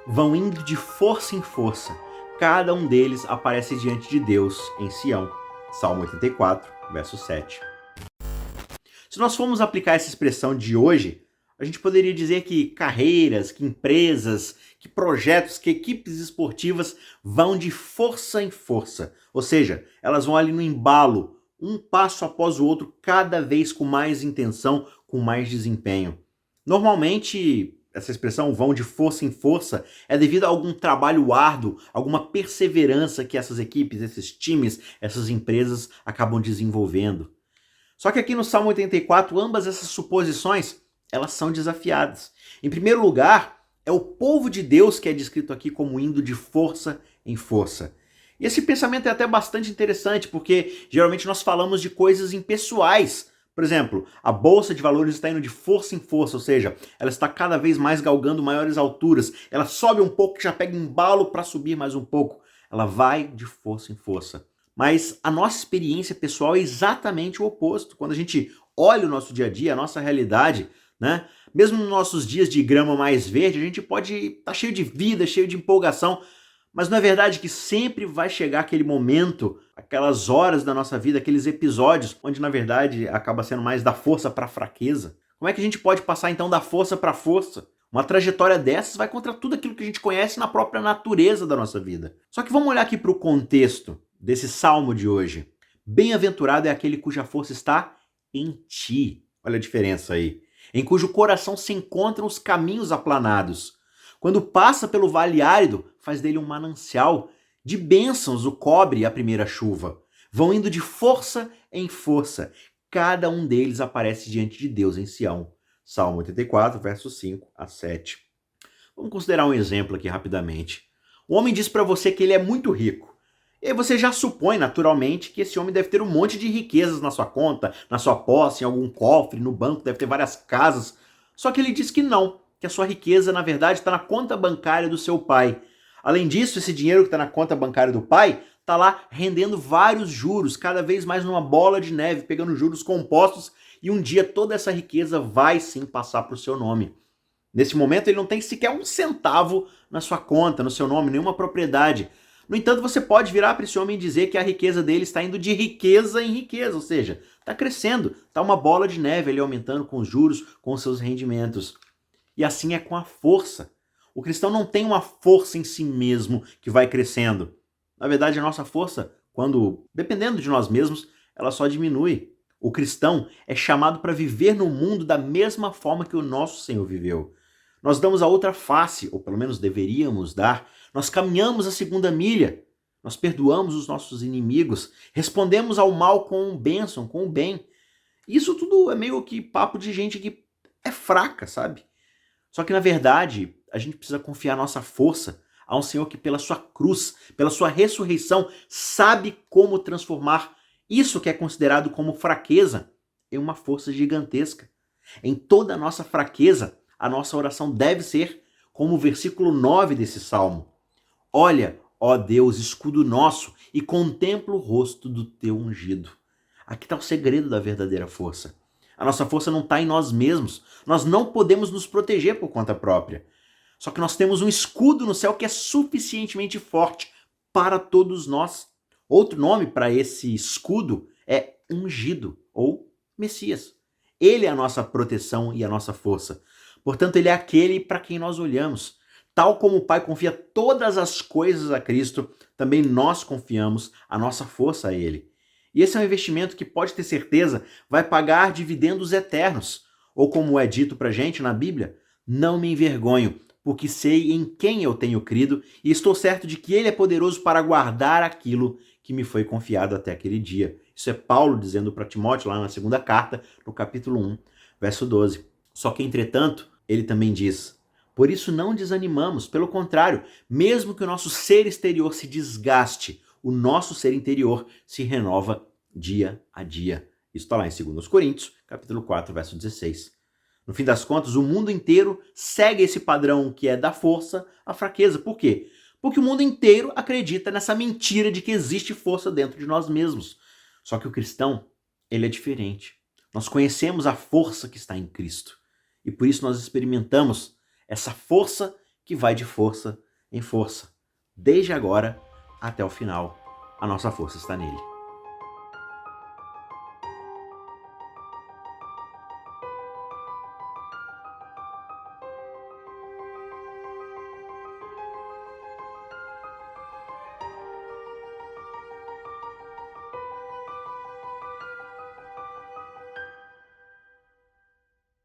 vão indo de força em força. Cada um deles aparece diante de Deus em Sião. Salmo 84, verso 7. Se nós formos aplicar essa expressão de hoje, a gente poderia dizer que carreiras, que empresas, que projetos, que equipes esportivas vão de força em força. Ou seja, elas vão ali no embalo, um passo após o outro, cada vez com mais intenção, com mais desempenho. Normalmente, essa expressão vão de força em força é devido a algum trabalho árduo, alguma perseverança que essas equipes, esses times, essas empresas acabam desenvolvendo. Só que aqui no Salmo 84, ambas essas suposições, elas são desafiadas. Em primeiro lugar, é o povo de Deus que é descrito aqui como indo de força em força. E esse pensamento é até bastante interessante, porque geralmente nós falamos de coisas impessoais. Por exemplo, a Bolsa de Valores está indo de força em força, ou seja, ela está cada vez mais galgando maiores alturas. Ela sobe um pouco, já pega embalo para subir mais um pouco. Ela vai de força em força. Mas a nossa experiência pessoal é exatamente o oposto. Quando a gente olha o nosso dia a dia, a nossa realidade, né? Mesmo nos nossos dias de grama mais verde, a gente pode estar cheio de vida, cheio de empolgação, mas não é verdade que sempre vai chegar aquele momento, aquelas horas da nossa vida, aqueles episódios, onde na verdade acaba sendo mais da força para a fraqueza? Como é que a gente pode passar então da força para a força? Uma trajetória dessas vai contra tudo aquilo que a gente conhece na própria natureza da nossa vida. Só que vamos olhar aqui para o contexto desse salmo de hoje. Bem-aventurado é aquele cuja força está em ti. Olha a diferença aí. Em cujo coração se encontram os caminhos aplanados. Quando passa pelo vale árido, faz dele um manancial. De bênçãos o cobre a primeira chuva. Vão indo de força em força. Cada um deles aparece diante de Deus em Sião. Salmo 84, versos 5 a 7. Vamos considerar um exemplo aqui rapidamente. O homem diz para você que ele é muito rico. E aí você já supõe, naturalmente, que esse homem deve ter um monte de riquezas na sua conta, na sua posse, em algum cofre, no banco, deve ter várias casas. Só que ele diz que não, que a sua riqueza, na verdade, está na conta bancária do seu pai. Além disso, esse dinheiro que está na conta bancária do pai está lá rendendo vários juros, cada vez mais numa bola de neve, pegando juros compostos, e um dia toda essa riqueza vai sim passar para o seu nome. Nesse momento, ele não tem sequer um centavo na sua conta, no seu nome, nenhuma propriedade. No entanto, você pode virar para esse homem e dizer que a riqueza dele está indo de riqueza em riqueza, ou seja, está crescendo, está uma bola de neve ali aumentando com os juros, com os seus rendimentos. E assim é com a força. O cristão não tem uma força em si mesmo que vai crescendo. Na verdade, a nossa força, quando dependendo de nós mesmos, ela só diminui. O cristão é chamado para viver no mundo da mesma forma que o nosso Senhor viveu. Nós damos a outra face, ou pelo menos deveríamos dar. Nós caminhamos a segunda milha. Nós perdoamos os nossos inimigos. Respondemos ao mal com bênção, com o bem. Isso tudo é meio que papo de gente que é fraca, sabe? Só que na verdade, a gente precisa confiar nossa força a um Senhor que pela sua cruz, pela sua ressurreição, sabe como transformar isso que é considerado como fraqueza em uma força gigantesca. Em toda a nossa fraqueza, a nossa oração deve ser como o versículo 9 desse salmo. Olha, ó Deus, escudo nosso, e contempla o rosto do teu ungido. Aqui está o segredo da verdadeira força. A nossa força não está em nós mesmos. Nós não podemos nos proteger por conta própria. Só que nós temos um escudo no céu que é suficientemente forte para todos nós. Outro nome para esse escudo é ungido ou Messias. Ele é a nossa proteção e a nossa força. Portanto, ele é aquele para quem nós olhamos. Tal como o Pai confia todas as coisas a Cristo, também nós confiamos a nossa força a Ele. E esse é um investimento que, pode ter certeza, vai pagar dividendos eternos. Ou como é dito para a gente na Bíblia, não me envergonho, porque sei em quem eu tenho crido e estou certo de que Ele é poderoso para guardar aquilo que me foi confiado até aquele dia. Isso é Paulo dizendo para Timóteo lá na segunda carta, no capítulo 1, verso 12. Só que, entretanto, ele também diz: por isso não desanimamos, pelo contrário, mesmo que o nosso ser exterior se desgaste, o nosso ser interior se renova dia a dia. Isso está lá em 2 Coríntios, capítulo 4, verso 16. No fim das contas, o mundo inteiro segue esse padrão que é da força à fraqueza. Por quê? Porque o mundo inteiro acredita nessa mentira de que existe força dentro de nós mesmos. Só que o cristão, ele é diferente. Nós conhecemos a força que está em Cristo. E por isso nós experimentamos essa força que vai de força em força, desde agora até o final. A nossa força está nele.